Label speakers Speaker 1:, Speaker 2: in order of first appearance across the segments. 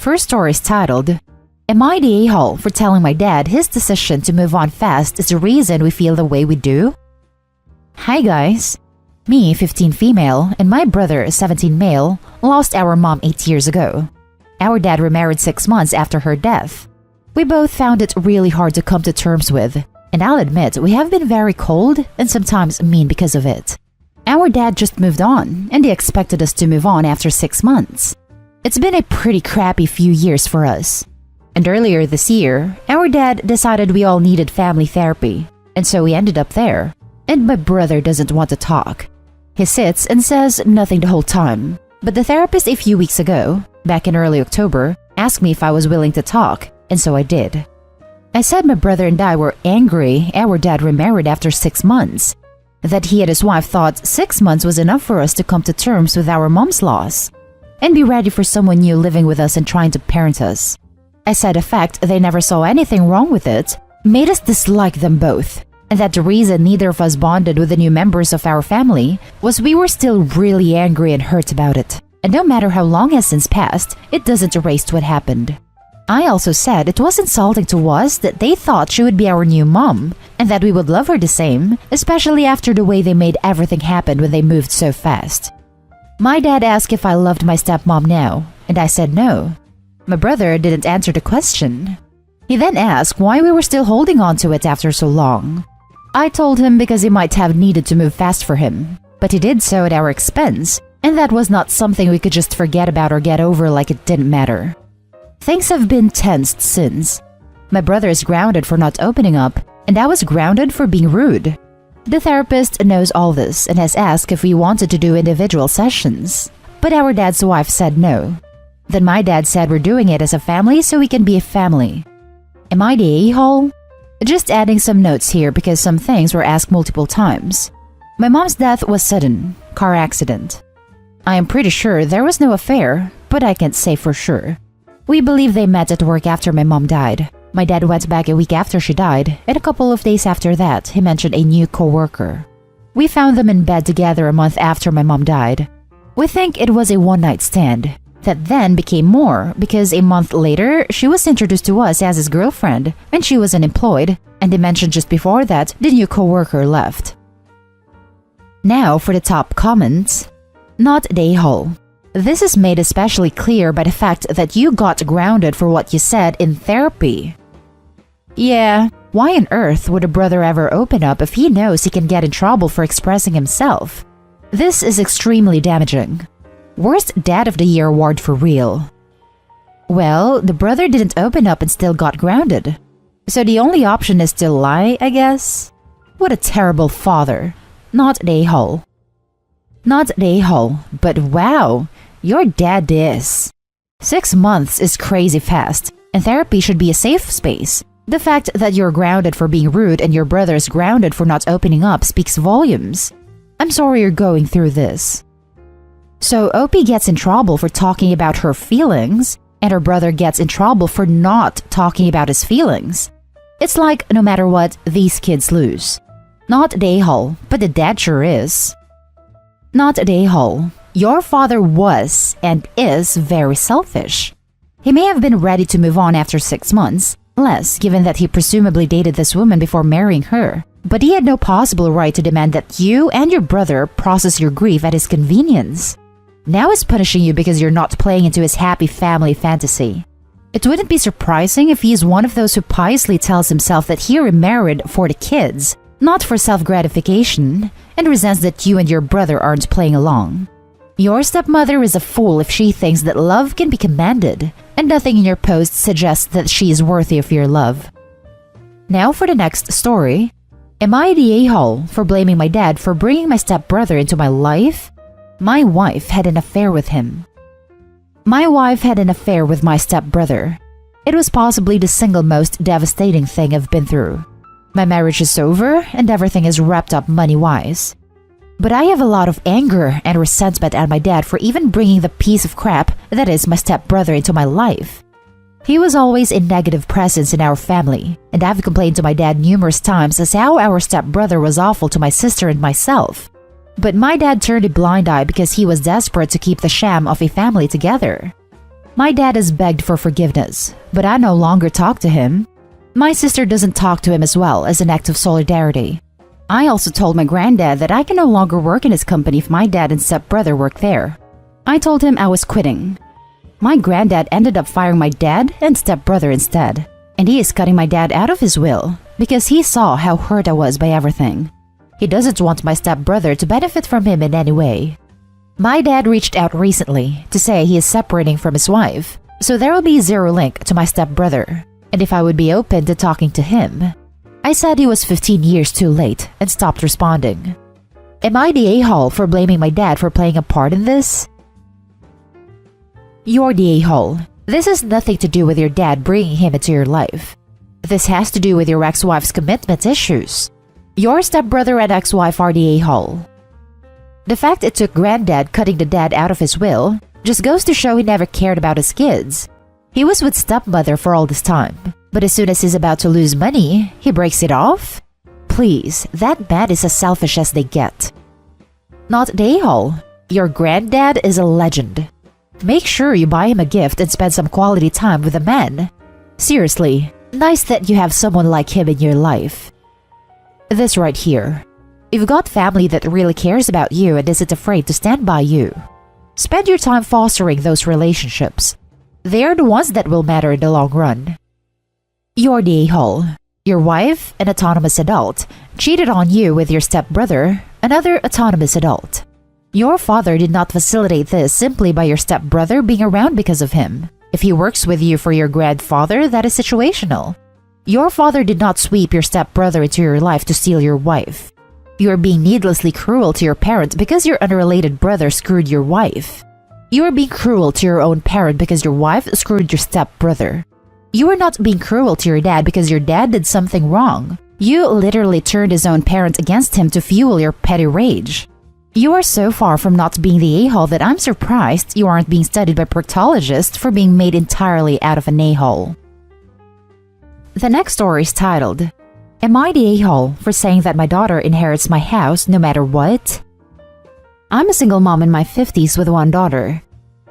Speaker 1: first story is titled, Am I the a-hole for telling my dad his decision to move on fast is the reason we feel the way we do? Hi guys! Me, 15 female, and my brother, 17 male, lost our mom 8 years ago. Our dad remarried 6 months after her death. We both found it really hard to come to terms with, and I'll admit we have been very cold and sometimes mean because of it. Our dad just moved on, and they expected us to move on after 6 months. It's been a pretty crappy few years for us. And earlier this year, our dad decided we all needed family therapy, and so we ended up there. And my brother doesn't want to talk. He sits and says nothing the whole time. But the therapist a few weeks ago, back in early October, asked me if I was willing to talk, and so I did. I said my brother and I were angry our dad remarried after 6 months. That he and his wife thought 6 months was enough for us to come to terms with our mom's loss, and be ready for someone new living with us and trying to parent us. I said the fact they never saw anything wrong with it made us dislike them both, and that the reason neither of us bonded with the new members of our family was we were still really angry and hurt about it. And no matter how long has since passed, it doesn't erase what happened. I also said it was insulting to us that they thought she would be our new mom, and that we would love her the same, especially after the way they made everything happen when they moved so fast. My dad asked if I loved my stepmom now, and I said no. My brother didn't answer the question. He then asked why we were still holding on to it after so long. I told him because he might have needed to move fast for him, but he did so at our expense, and that was not something we could just forget about or get over like it didn't matter. Things have been tensed since. My brother is grounded for not opening up, and I was grounded for being rude. The therapist knows all this and has asked if we wanted to do individual sessions, but our dad's wife said no. Then my dad said we're doing it as a family so we can be a family. Am I the a-hole? Just adding some notes here because some things were asked multiple times. My mom's death was sudden, car accident. I am pretty sure there was no affair, but I can't say for sure. We believe they met at work after my mom died. My dad went back a week after she died, and a couple of days after that, he mentioned a new co-worker. We found them in bed together a month after my mom died. We think it was a one-night stand. That then became more because a month later, she was introduced to us as his girlfriend, and she was unemployed, and they mentioned just before that the new co-worker left. Now for the top comments. Not the a-hole. This is made especially clear by the fact that you got grounded for what you said in therapy. Yeah, why on earth would a brother ever open up if he knows he can get in trouble for expressing himself? This is extremely damaging. Worst Dad of the Year award for real. Well, the brother didn't open up and still got grounded. So the only option is to lie, I guess? What a terrible father. Not the a-hole. Not the a-hole, but wow, your dad is. 6 months is crazy fast, and therapy should be a safe space. The fact that you're grounded for being rude and your brother's grounded for not opening up speaks volumes. I'm sorry you're going through this. So Opie gets in trouble for talking about her feelings, and her brother gets in trouble for not talking about his feelings. It's like, no matter what, these kids lose. Not the a-hole, but the dad sure is. Not the a-hole. Your father was and is very selfish. He may have been ready to move on after 6 months, less given that he presumably dated this woman before marrying her, but he had no possible right to demand that you and your brother process your grief at his convenience. Now he's punishing you because you're not playing into his happy family fantasy. It wouldn't be surprising if he is one of those who piously tells himself that he remarried for the kids, not for self-gratification, and resents that you and your brother aren't playing along. Your stepmother is a fool if she thinks that love can be commanded, and nothing in your post suggests that she is worthy of your love. Now for the next story. Am I the a-hole for blaming my dad for bringing my stepbrother into my life? My wife had an affair with him. My wife had an affair with my stepbrother. It was possibly the single most devastating thing I've been through. My marriage is over and everything is wrapped up money-wise. But I have a lot of anger and resentment at my dad for even bringing the piece of crap that is my stepbrother into my life. He was always a negative presence in our family, and I've complained to my dad numerous times as how our stepbrother was awful to my sister and myself. But my dad turned a blind eye because he was desperate to keep the sham of a family together. My dad has begged for forgiveness, but I no longer talk to him. My sister doesn't talk to him as well as an act of solidarity. I also told my granddad that I can no longer work in his company if my dad and stepbrother work there. I told him I was quitting. My granddad ended up firing my dad and stepbrother instead, and he is cutting my dad out of his will because he saw how hurt I was by everything. He doesn't want my stepbrother to benefit from him in any way. My dad reached out recently to say he is separating from his wife, so there will be zero link to my stepbrother, and if I would be open to talking to him. I said he was 15 years too late and stopped responding. Am I the a-hole for blaming my dad for playing a part in this? You're the a-hole. This has nothing to do with your dad bringing him into your life. This has to do with your ex-wife's commitment issues. Your stepbrother and ex-wife are the a-hole. The fact it took granddad cutting the dad out of his will just goes to show he never cared about his kids. He was with stepmother for all this time, but as soon as he's about to lose money, he breaks it off? Please, that man is as selfish as they get. Not the a-hole. Your granddad is a legend. Make sure you buy him a gift and spend some quality time with the man. Seriously, nice that you have someone like him in your life. This right here. You've got family that really cares about you and isn't afraid to stand by you. Spend your time fostering those relationships. They're the ones that will matter in the long run. You're the a-hole. Your wife, an autonomous adult, cheated on you with your stepbrother, another autonomous adult. Your father did not facilitate this simply by your stepbrother being around because of him. If he works with you for your grandfather, that is situational. Your father did not sweep your stepbrother into your life to steal your wife. You are being needlessly cruel to your parent because your unrelated brother screwed your wife. You are being cruel to your own parent because your wife screwed your stepbrother. You are not being cruel to your dad because your dad did something wrong. You literally turned his own parent against him to fuel your petty rage. You are so far from not being the a-hole that I'm surprised you aren't being studied by proctologists for being made entirely out of an a-hole. The next story is titled, Am I the a-hole for saying that my daughter inherits my house no matter what? I'm a single mom in my 50s with one daughter.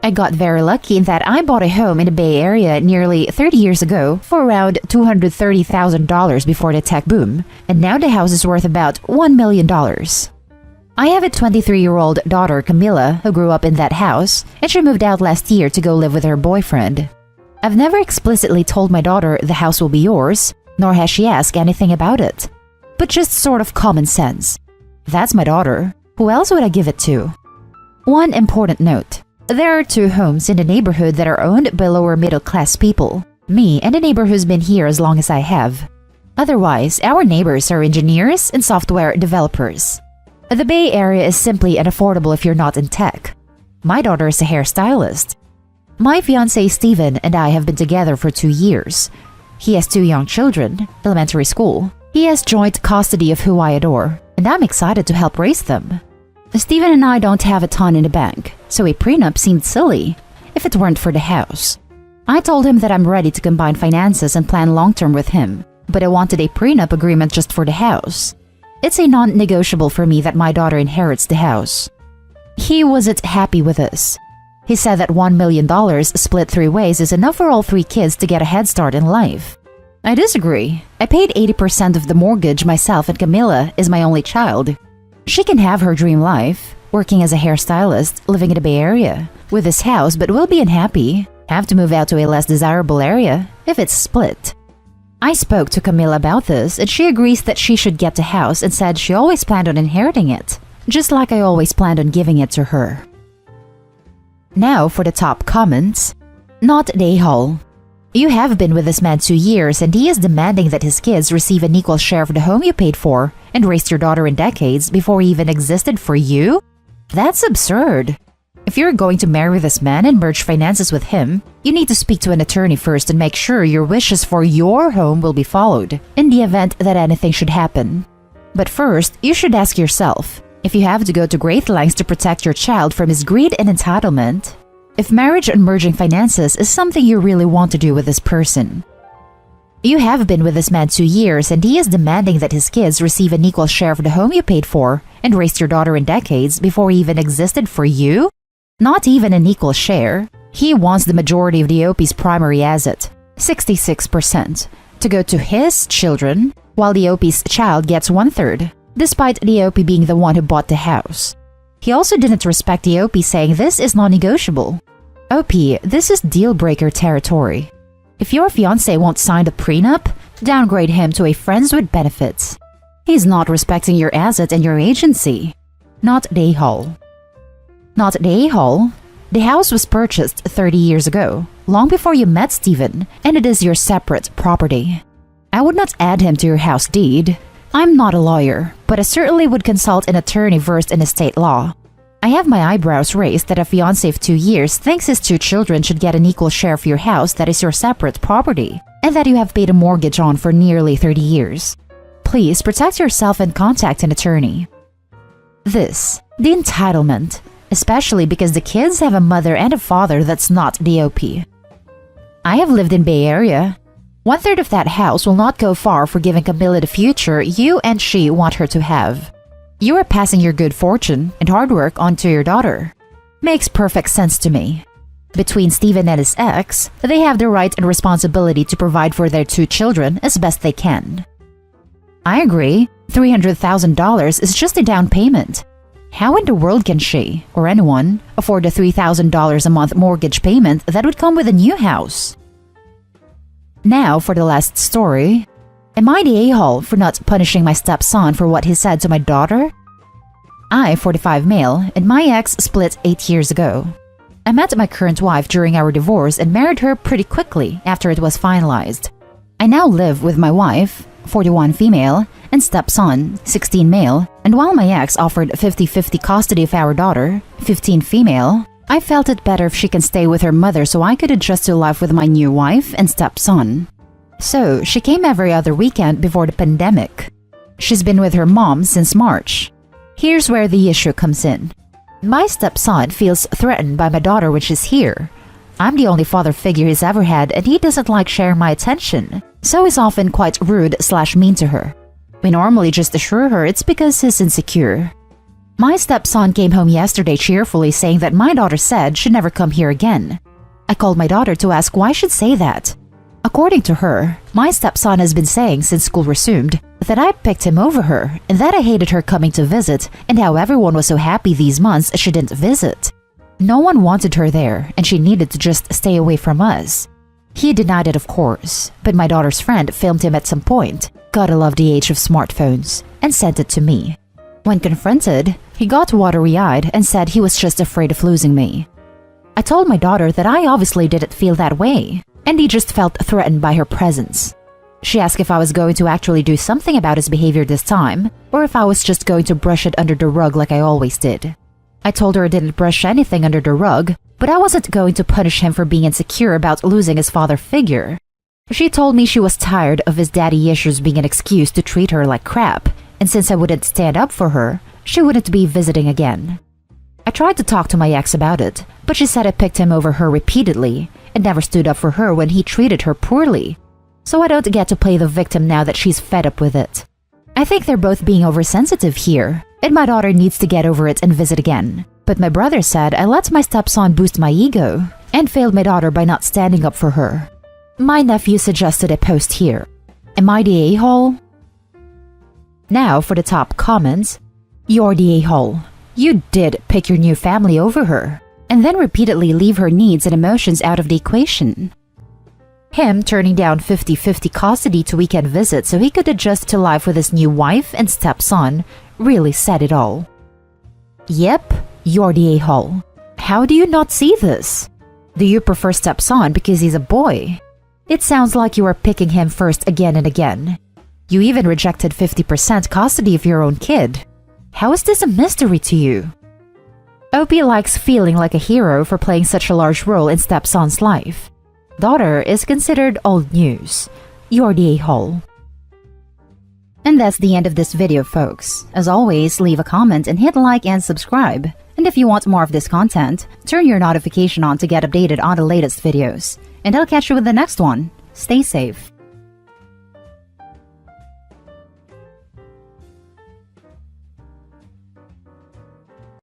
Speaker 1: I got very lucky in that I bought a home in the Bay Area nearly 30 years ago for around $230,000 before the tech boom, and now the house is worth about $1 million. I have a 23-year-old daughter, Camilla, who grew up in that house, and she moved out last year to go live with her boyfriend. I've never explicitly told my daughter the house will be yours, nor has she asked anything about it. But just sort of common sense. That's my daughter. Who else would I give it to? One important note. There are 2 homes in the neighborhood that are owned by lower middle-class people. Me and the neighbor who's been here as long as I have. Otherwise, our neighbors are engineers and software developers. The Bay Area is simply unaffordable if you're not in tech. My daughter is a hairstylist. My fiancé Steven and I have been together for 2 years. He has 2 young children, elementary school. He has joint custody of who I adore, and I'm excited to help raise them. Steven and I don't have a ton in the bank, so a prenup seemed silly if it weren't for the house. I told him that I'm ready to combine finances and plan long-term with him, but I wanted a prenup agreement just for the house. It's a non-negotiable for me that my daughter inherits the house. He wasn't happy with this. He said that $1 million split 3 ways is enough for all 3 kids to get a head start in life. I disagree. I paid 80% of the mortgage myself and Camilla is my only child. She can have her dream life, working as a hairstylist, living in the Bay Area, with this house but will be unhappy, have to move out to a less desirable area if it's split. I spoke to Camilla about this and she agrees that she should get the house and said she always planned on inheriting it, just like I always planned on giving it to her. Now for the top comments. Not the a-hole. You have been with this man 2 years and he is demanding that his kids receive an equal share of the home you paid for and raised your daughter in decades before he even existed for you? That's absurd. If you're going to marry this man and merge finances with him, you need to speak to an attorney first and make sure your wishes for your home will be followed in the event that anything should happen. But first, you should ask yourself, if you have to go to great lengths to protect your child from his greed and entitlement, if marriage and merging finances is something you really want to do with this person. You have been with this man 2 years and he is demanding that his kids receive an equal share of the home you paid for and raised your daughter in decades before he even existed for you? Not even an equal share. He wants the majority of the OP's primary asset, 66%, to go to his children, while the OP's child gets 1/3, despite the OP being the one who bought the house. He also didn't respect the OP, saying this is non-negotiable. OP, this is deal-breaker territory. If your fiancé won't sign the prenup, downgrade him to a friends with benefits. He's not respecting your asset and your agency. Not the a-hole. Not the a-hole. The house was purchased 30 years ago, long before you met Steven, and it is your separate property. I would not add him to your house deed. I'm not a lawyer, but I certainly would consult an attorney versed in estate law. I have my eyebrows raised that a fiancé of 2 years thinks his 2 children should get an equal share of your house that is your separate property, and that you have paid a mortgage on for nearly 30 years. Please protect yourself and contact an attorney. The entitlement, especially because the kids have a mother and a father that's not the OP. I have lived in Bay Area. 1/3 of that house will not go far for giving Camilla the future you and she want her to have. You are passing your good fortune and hard work on to your daughter. Makes perfect sense to me. Between Steven and his ex, they have the right and responsibility to provide for their 2 children as best they can. I agree, $300,000 is just a down payment. How in the world can she, or anyone, afford a $3,000 a month mortgage payment that would come with a new house? Now for the last story. Am I the a-hole for not punishing my stepson for what he said to my daughter? I, 45 male, and my ex split 8 years ago. I met my current wife during our divorce and married her pretty quickly after it was finalized. I now live with my wife, 41 female, and stepson, 16 male, and while my ex offered 50-50 custody of our daughter, 15 female, I felt it better if she can stay with her mother so I could adjust to life with my new wife and stepson. So, she came every other weekend before the pandemic. She's been with her mom since March. Here's where the issue comes in. My stepson feels threatened by my daughter when she's here. I'm the only father figure he's ever had and he doesn't like sharing my attention, so he's often quite rude/mean to her. We normally just assure her it's because he's insecure. My stepson came home yesterday cheerfully saying that my daughter said she'd never come here again. I called my daughter to ask why she'd say that. According to her, my stepson has been saying since school resumed that I picked him over her and that I hated her coming to visit and how everyone was so happy these months she didn't visit. No one wanted her there and she needed to just stay away from us. He denied it, of course, but my daughter's friend filmed him at some point, gotta love the age of smartphones, and sent it to me. When confronted, he got watery-eyed and said he was just afraid of losing me. I told my daughter that I obviously didn't feel that way, and he just felt threatened by her presence. She asked if I was going to actually do something about his behavior this time, or if I was just going to brush it under the rug like I always did. I told her I didn't brush anything under the rug, but I wasn't going to punish him for being insecure about losing his father figure. She told me she was tired of his daddy issues being an excuse to treat her like crap, and since I wouldn't stand up for her, she wouldn't be visiting again. I tried to talk to my ex about it, but she said I picked him over her repeatedly and never stood up for her when he treated her poorly. So I don't get to play the victim now that she's fed up with it. I think they're both being oversensitive here, and my daughter needs to get over it and visit again. But my brother said I let my stepson boost my ego and failed my daughter by not standing up for her. My nephew suggested I post here. Am I the a-hole? Now for the top comments. You're the a-hole. You did pick your new family over her, and then repeatedly leave her needs and emotions out of the equation. Him turning down 50-50 custody to weekend visits so he could adjust to life with his new wife and stepson really said it all. Yep, you're the a-hole. How do you not see this? Do you prefer stepson because he's a boy? It sounds like you are picking him first again and again. You even rejected 50% custody of your own kid. How is this a mystery to you? Opie likes feeling like a hero for playing such a large role in stepson's life. Daughter is considered old news. You're the a-hole. And that's the end of this video, folks. As always, leave a comment and hit like and subscribe. And if you want more of this content, turn your notification on to get updated on the latest videos. And I'll catch you with the next one. Stay safe.